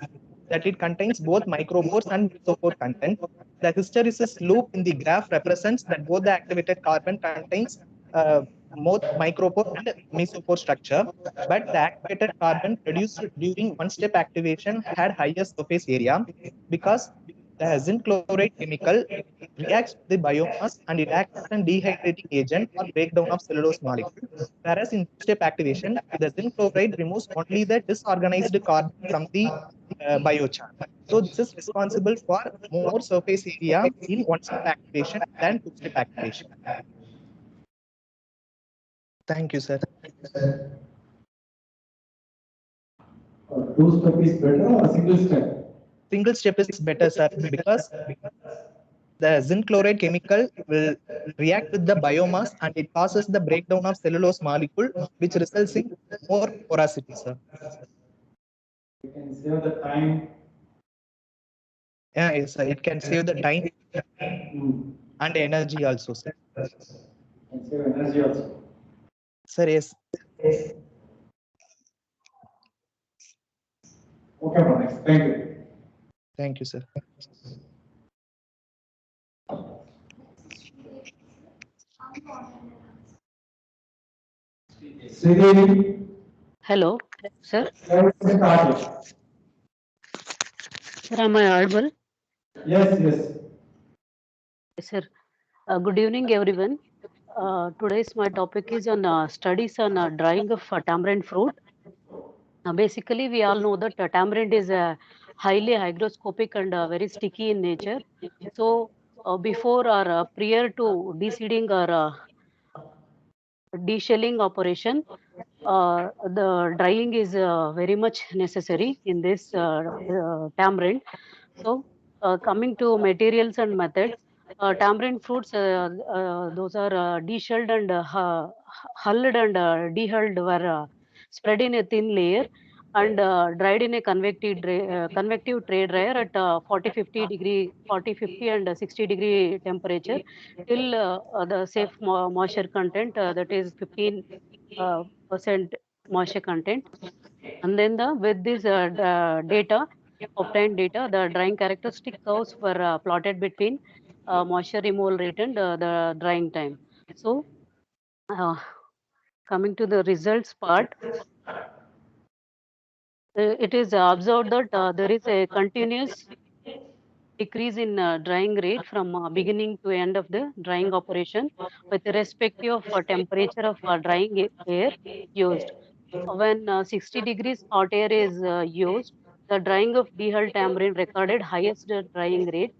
that it contains both micropores and mesopore content. The hysteresis loop in the graph represents that both the activated carbon contains both micropore and mesopore structure, but the activated carbon produced during one-step activation had higher surface area because the zinc chloride chemical reacts with the biomass and it acts as a dehydrating agent or breakdown of cellulose molecule. Whereas in two-step activation, the zinc chloride removes only the disorganized carbon from the biochar. So this is responsible for more surface area in one-step activation than two-step activation. Thank you, sir. Two-step is better or single step? Single step is better, sir, because the zinc chloride chemical will react with the biomass and it causes the breakdown of cellulose molecule, which results in more porosity, sir. You can save the time. Yeah, yes, sir. It can save the time and energy also, sir. And save energy also. Sir, yes. Okay, next. Thank you. Thank you, sir. Sridevi. Hello, sir. Sir, Am I audible? yes, yes. Yes, sir. Good evening, everyone. Today's my topic is on studies on drying of tamarind fruit. Basically, we all know that tamarind is highly hygroscopic and very sticky in nature. So, before or prior to deseeding or deshelling operation, the drying is very much necessary in this tamarind. So coming to materials and methods, tamarind fruits, those are deshelled and hulled and dehulled were spread in a thin layer and dried in a convective tray dryer at 40, 50 and 60-degree temperature till the safe moisture content, that is 15 percent moisture content. And then with this obtained data, the drying characteristic curves were plotted between moisture removal rate and the drying time. So coming to the results part, it is observed that there is a continuous decrease in drying rate from beginning to end of the drying operation with respect of temperature of drying air used. When 60 degrees hot air is used, the drying of dehulled tamarind recorded highest drying rate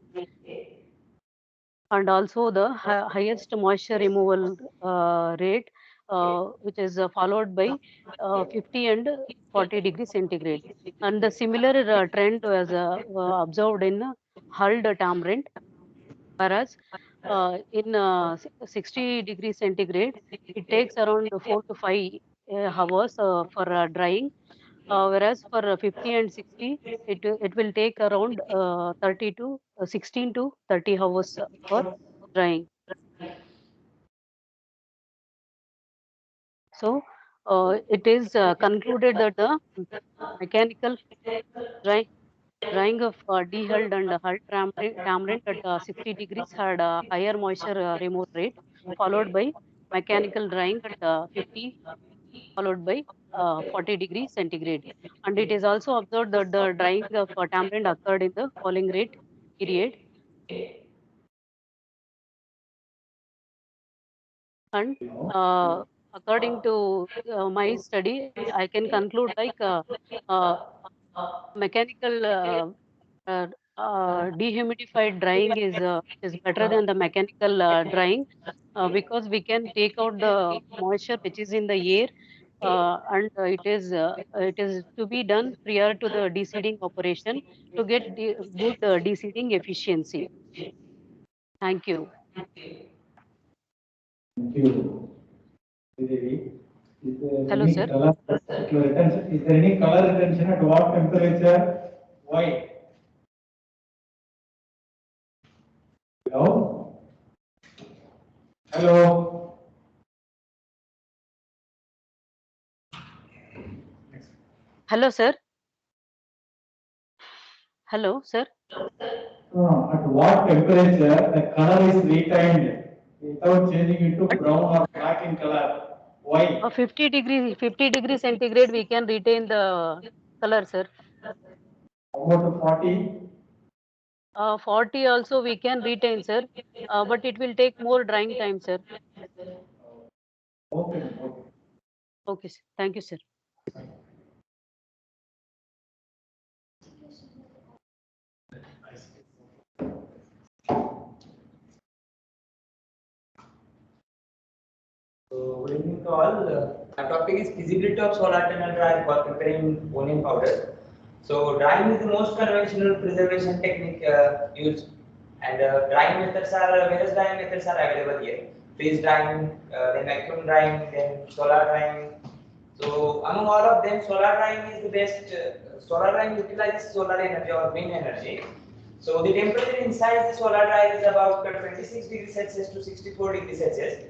and also the highest moisture removal rate, which is followed by 50 and 40 degrees centigrade. And the similar trend was observed in hulled tamarind, whereas in 60 degrees centigrade, it takes around 4 to 5 hours for drying, whereas for 50 and 60, it will take around 30 to 16 to 30 hours for drying. So it is concluded that the mechanical drying of dehulled and hulled tamarind at 60 degrees had a higher moisture removal rate, followed by mechanical drying at 50, followed by 40 degrees centigrade. And it is also observed that the drying of tamarind occurred in the following rate period. And according to my study, I can conclude like mechanical dehumidified drying is better than the mechanical drying because we can take out the moisture which is in the air, and it is to be done prior to the deseeding operation to get good deseeding efficiency. Thank you. Thank you, Devi. Is there Hello, any sir. color retention? Is there any color retention at what temperature? Why? Hello? Hello? Hello, sir. Hello, sir. At what temperature the color is retained without changing into brown or black in color? Why? 50 degree centigrade, we can retain the color, sir. About 40? 40 also we can retain, sir, but it will take more drying time, sir. Okay. Okay. Okay, sir. Thank you, sir. So, good evening to all. Our topic is feasibility of solar tunnel dryer for preparing onion powder. So, drying is the most conventional preservation technique used, and drying methods are various drying methods are available here. Freeze drying, then vacuum drying, then solar drying. So, among all of them, solar drying is the best. Solar drying utilizes solar energy or wind energy. So, the temperature inside the solar dryer is about 26 degrees Celsius to 64 degrees Celsius.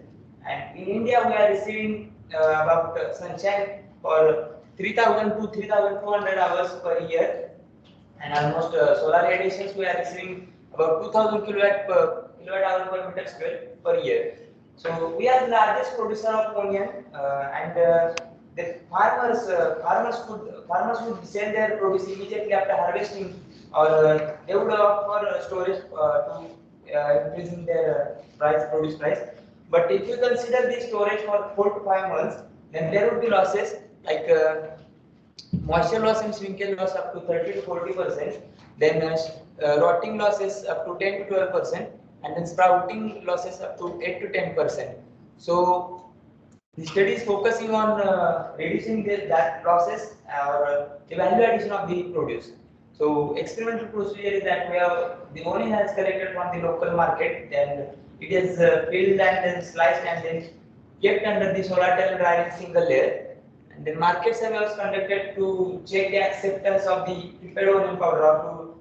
And in India, we are receiving about sunshine for 3000 to 3200 hours per year. And almost solar radiations, we are receiving about 2000 kilowatt hour per meter square per year. So we are the largest producer of onion, and the farmers would sell their produce immediately after harvesting, or they would opt for storage to increasing their produce price. But if you consider the storage for 4 to 5 months, then there would be losses like moisture loss and shrinkage loss up to 30 to 40%, then rotting losses up to 10 to 12%, and then sprouting losses up to 8 to 10%. So The study is focusing on reducing that process or the value addition of the produce. So experimental procedure is that we have the onion has collected from the local market, then it is peeled and then sliced and then kept under the solar tile dryer in single layer. And then market survey was conducted to check the acceptance of the prepared onion powder or to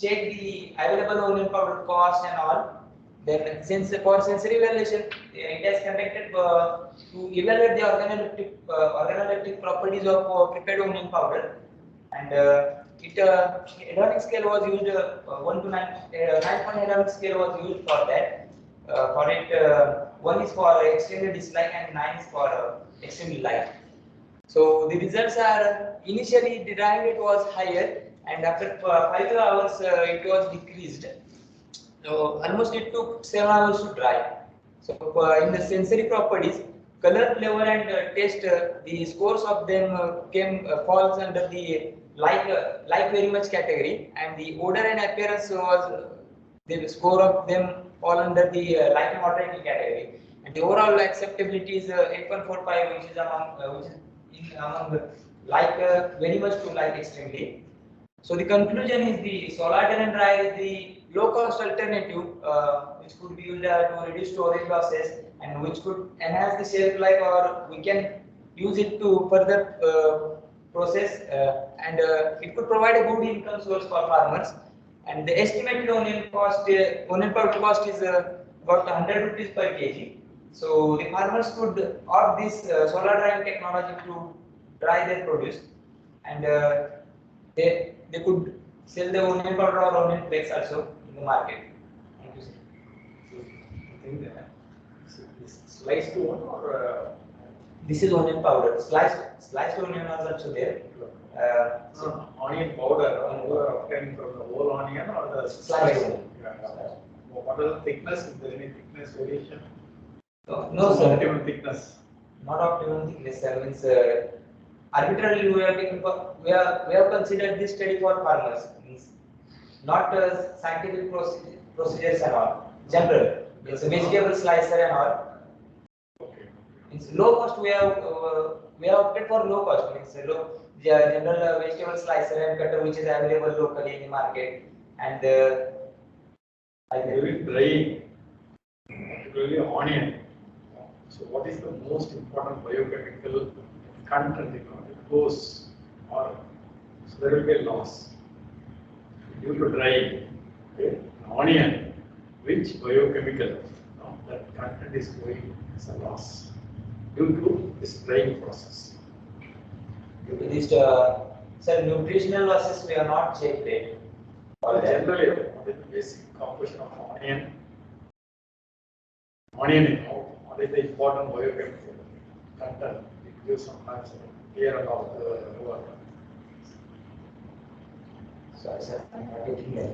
check the available onion powder cost and all. Then, since for sensory evaluation, it has conducted to evaluate the organoleptic properties of prepared onion powder, and hedonic scale was used 1 to 9. 9-point hedonic scale was used for that. For it, 1 is for extremely dislike and 9 is for extremely like. So the results are initially the drying rate was higher, and after 5 hours it was decreased. So almost it took 7 hours to dry. So in the sensory properties, color, flavor, and taste, the scores of them falls under the like very much category, and the odor and appearance was the score of them fall under the like and moderately category. And the overall acceptability is 8.45, which is among the like very much to like extremely. So the conclusion is the solar tile dryer is the low-cost alternative which could be used to reduce storage losses and which could enhance the shelf life, or we can use it to further process and it could provide a good income source for farmers. And the estimated onion powder cost is about 100 rupees per kg. So the farmers could opt this solar drying technology to dry their produce, and they could sell the onion powder or onion flakes also in the market. Thank you, sir. I think this sliced one or this is onion powder. Sliced onion is also there. Onion powder, you are obtaining from the whole onion or the sliced onion? What is the thickness? Is there any thickness variation? No, sir. Optimum thickness. Not optimum thickness, sir. Means arbitrarily we have considered this study for farmers. Means not scientific procedures and all. General. It's a vegetable slicer and all. Okay. It's low cost. We have opted for low cost. Means general vegetable slicer and cutter which is available locally in the market, and during drying, particularly onion. So what is the most important biochemical content it goes, or so there will be a loss due to drying. Okay, onion, which biochemical that content is going as a loss due to this drying process. Due to this, sir, nutritional losses we are not checked yet. Generally, what is the basic composition of onion? Onion, what is the important biochemical content? It gives sometimes here and of the river. Sorry, sir, I'm not getting that.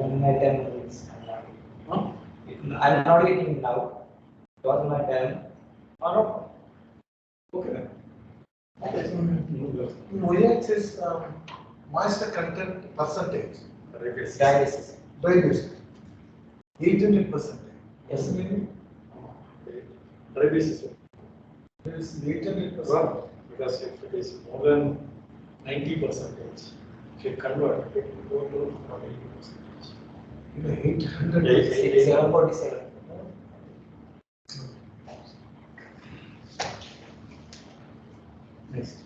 In my time, I'm not getting now. It was my time. No. Okay. In OX is moisture content percentage. Dry basis. Dry basis. 800%. Yes. Dry basis. It is 800%. Because if it is more than 90%, if you convert, it will go to 80%. 800%. 747. Next.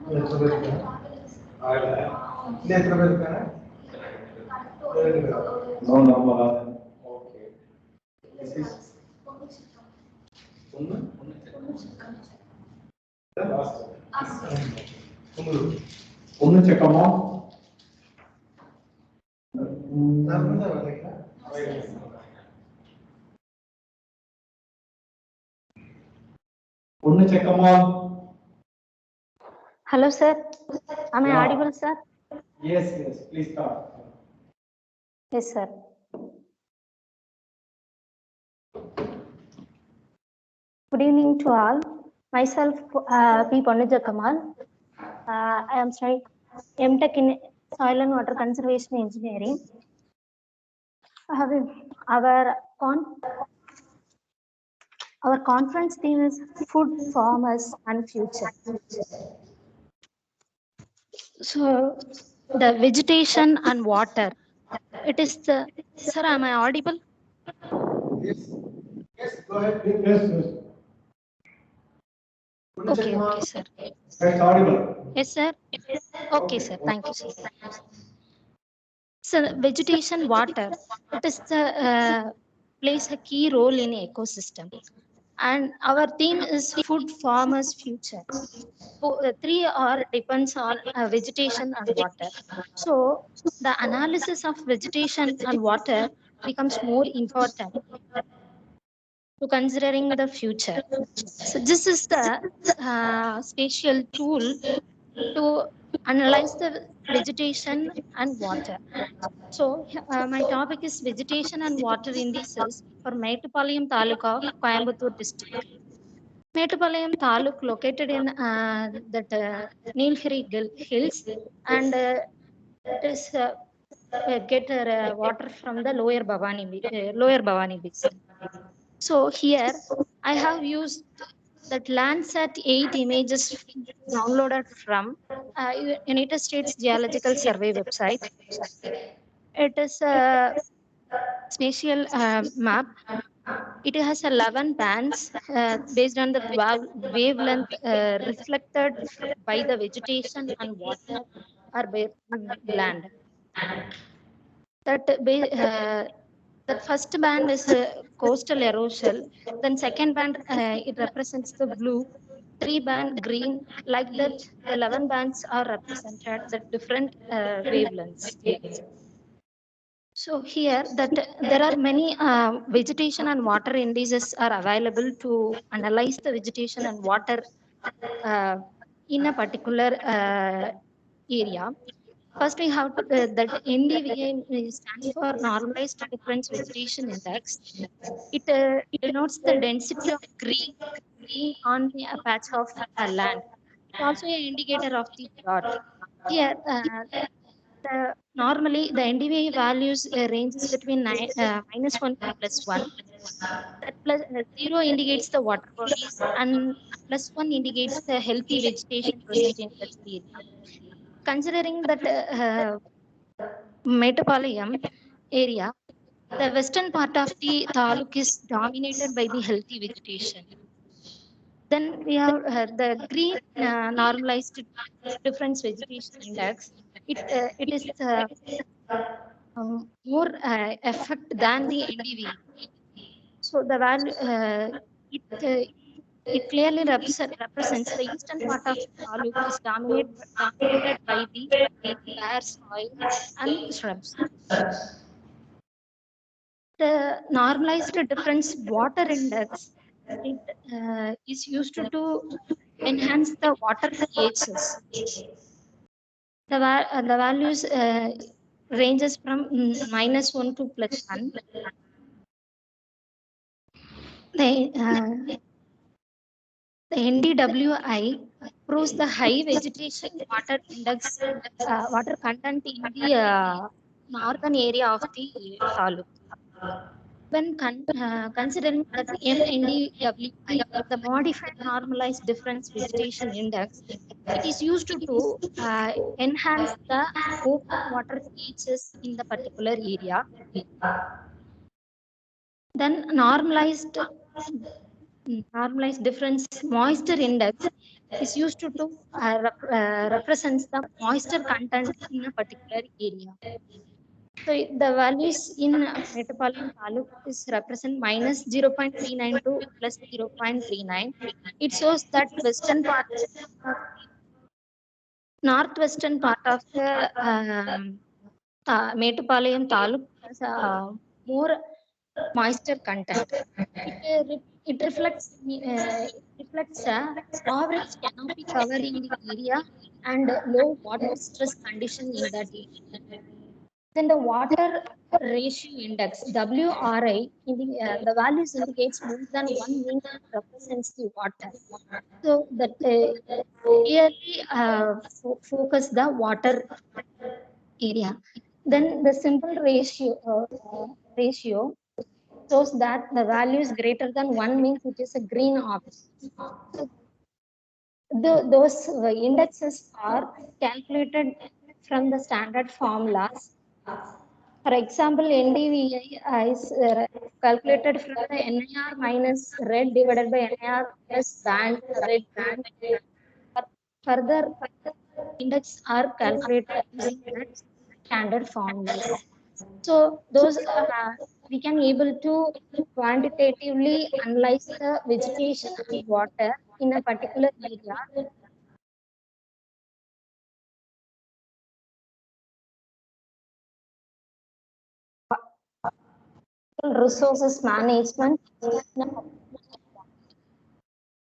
No. Okay. This is the last. One checkama. One checkama. Hello, sir. Am I Yeah. audible, sir? Yes, please start. Yes, sir. Good evening to all. Myself, P. Panuja Kamal. I am studying MTech in Soil and Water Conservation Engineering. Our conference theme is food, farmers, and future. So the vegetation and water. It is the sir. Am I audible? Yes. Yes, go ahead. Yes. Okay, sir. That's audible. Yes, sir. Okay, sir. Thank you, sir. So vegetation, water. It is the plays a key role in ecosystem, and our theme is food, farmers, future. So, three are depends on vegetation and water. So the analysis of vegetation and water becomes more important to considering the future. So this is the spatial tool to analyze the vegetation and water. So my topic is vegetation and water indices for Metupalayam Taluka, Coimbatore district. Metupalayam Taluk located in that Nilgiri Hills, and it is get water from the lower Bhavani basin. So here I have used that Landsat 8 images downloaded from United States Geological Survey website. It is a spatial map. It has 11 bands based on the wavelength reflected by the vegetation and water or by land. That first band is coastal erosion. Then second band it represents the blue. 3-band green. Like that, 11 bands are represented the different wavelengths. So here that there are many vegetation and water indices are available to analyze the vegetation and water in a particular area. First, we have to, that NDVI stands for Normalized Difference Vegetation Index. It denotes the density of green on a patch of land. It's also an indicator of the drought. Here, normally the NDVI values ranges between -1 to +1. That +0 indicates the water bodies, and +1 indicates the healthy vegetation present in that area. Considering that Metupalayam area, the western part of the taluk is dominated by the healthy vegetation. Then we have the green normalized difference vegetation index. It is more effect than the NDV. So the value it it clearly represents the eastern part of the taluk is dominated by the bare soil and shrubs. The normalized difference water index it is used to enhance the water pHs. The values ranges from -1 to +1. The NDWI proves the high vegetation water index, water content in the northern area of the taluk. When considering that MNDWI, the modified normalized difference vegetation index, it is used to enhance the open water pHs in the particular area. Then normalized difference moisture index is used to represents the moisture content in a particular area. So the values in Metupalayam Taluk is represent -0.39 to +0.39. It shows that western part of northwestern part of the Metupalayam Taluk has more moisture content. It reflects average canopy cover in the area and low water stress condition in that area. Then the water ratio index, WRI, the values indicates more than 1 mean represents the water. So that clearly focus the water area. Then the simple ratio shows that the value is greater than 1 means it is a green option. So those indexes are calculated from the standard formulas. For example, NDVI is calculated from the NIR minus red divided by NIR plus band red band. Further index are calculated using the standard formulas. So those we can able to quantitatively analyze the vegetation and water in a particular area. Resources management.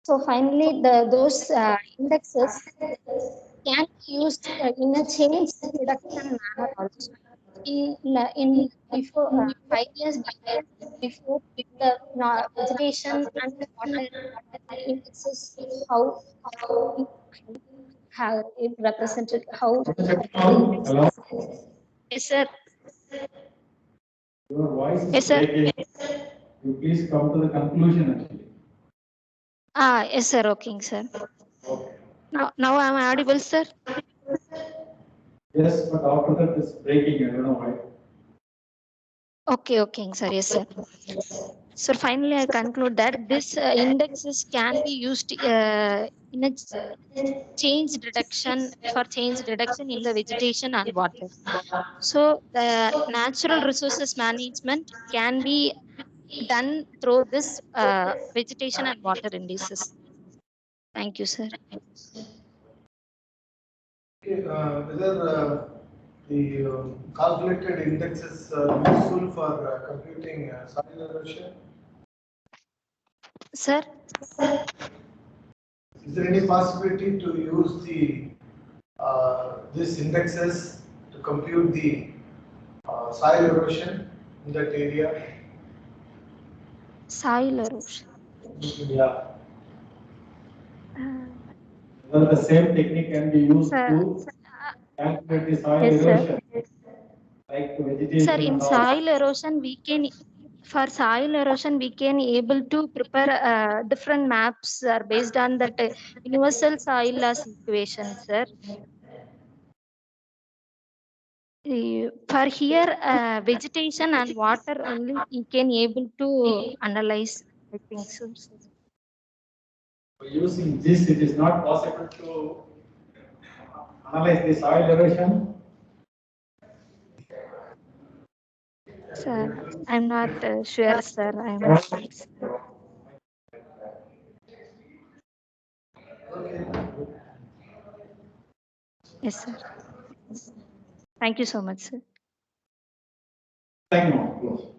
So finally, those indexes can be used in a change reduction manner also. In before 5 years before the vegetation and water indexes, how it represented how Hello? yes sir. Your voice is Yes sir. breaking. You please come to the conclusion actually. Yes sir. Okay sir. Now I'm audible sir. Yes, but after that it's breaking. I don't know why. Okay sir. Yes sir. So finally I conclude that this indexes can be used in a change reduction in the vegetation and water. So the natural resources management can be done through this vegetation and water indices. Thank you, sir. Okay, whether the calculated indexes are useful for computing soil erosion? Sir? Is there any possibility to use the these indexes to compute the soil erosion in that area? Soil erosion. Yeah. Well, the same technique can be used to calculate the soil Yes, sir. erosion, like vegetation Sir, in and all. soil erosion, for soil erosion, we can able to prepare different maps based on that universal soil loss equation, sir. For here, vegetation and water only we can able to analyze, I think so, sir. Using this, it is not possible to analyze the soil erosion. Sir, I'm not sure, sir. I'm yes, sir. Thank you so much, sir. Thank you.